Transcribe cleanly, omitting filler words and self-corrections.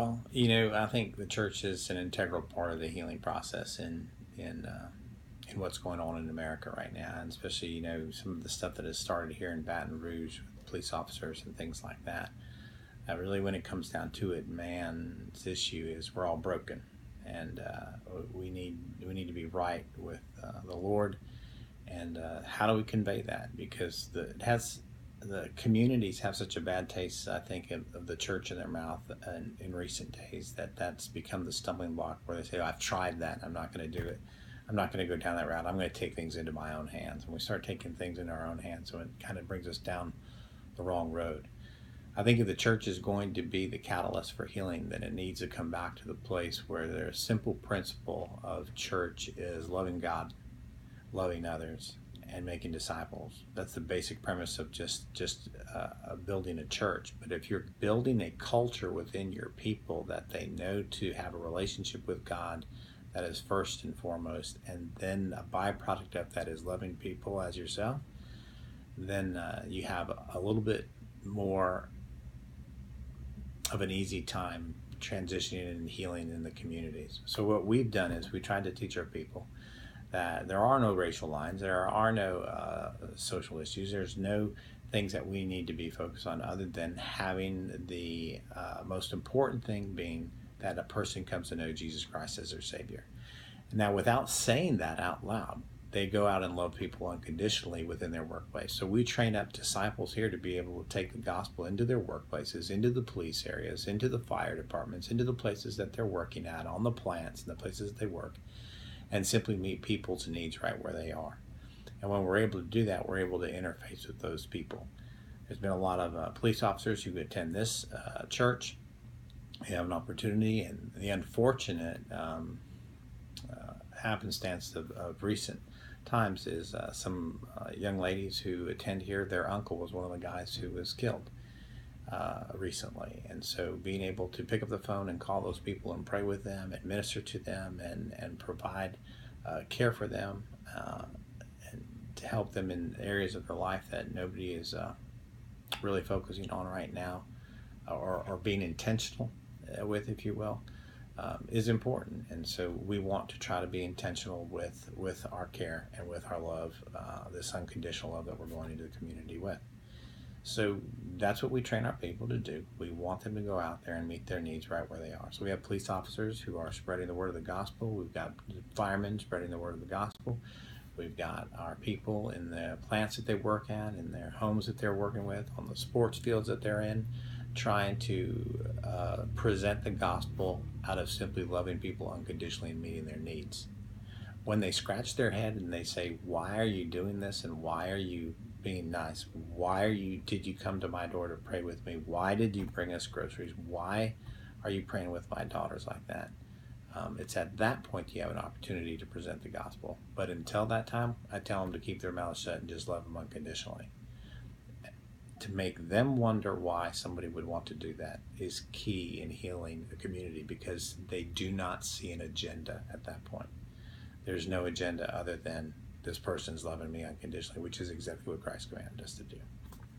Well, I think the church is an integral part of the healing process in what's going on in America right now, and especially some of the stuff that has started here in Baton Rouge with police officers and things like that. Really, when it comes down to it, man's issue is we're all broken, and we need to be right with the Lord. And how do we convey that? Because the communities have such a bad taste, I think, of the church in their mouth in recent days, that's become the stumbling block where they say, "Oh, I've tried that. I'm not going to do it. I'm not going to go down that route. I'm going to take things into my own hands." And we start taking things into our own hands, so it kind of brings us down the wrong road. I think if the church is going to be the catalyst for healing, then it needs to come back to the place where their simple principle of church is loving God, loving others, and making disciples. That's the basic premise of just building a church. But if you're building a culture within your people that they know to have a relationship with God, that is first and foremost, and then a byproduct of that is loving people as yourself, then you have a little bit more of an easy time transitioning and healing in the communities. So what we've done is we tried to teach our people that there are no racial lines, there are no social issues, there's no things that we need to be focused on other than having the most important thing being that a person comes to know Jesus Christ as their Savior. Now, without saying that out loud, they go out and love people unconditionally within their workplace. So we train up disciples here to be able to take the gospel into their workplaces, into the police areas, into the fire departments, into the places that they're working at, on the plants and the places that they work, and simply meet people's needs right where they are. And when we're able to do that, we're able to interface with those people. There's been a lot of police officers who attend this church. We have an opportunity, and the unfortunate happenstance of recent times is some young ladies who attend here, their uncle was one of the guys who was killed recently. And so being able to pick up the phone and call those people and pray with them, administer to them, and provide care for them, and to help them in areas of their life that nobody is really focusing on right now, or being intentional with, if you will, is important. And so we want to try to be intentional with our care and with our love, this unconditional love that we're going into the community with. So that's what we train our people to do. We want them to go out there and meet their needs right where they are. So we have police officers who are spreading the word of the gospel. We've got firemen spreading the word of the gospel. We've got our people in the plants that they work at, in their homes that they're working with, on the sports fields that they're in, trying to present the gospel out of simply loving people unconditionally and meeting their needs. When they scratch their head and they say, "Why are you doing this? And why are you being nice? Did you come to my door to pray with me? Why did you bring us groceries? Why are you praying with my daughters like that?" It's at that point you have an opportunity to present the gospel. But until that time, I tell them to keep their mouths shut and just love them unconditionally. To make them wonder why somebody would want to do that is key in healing a community, because they do not see an agenda at that point. There's no agenda other than this person's loving me unconditionally, which is exactly what Christ commanded us to do.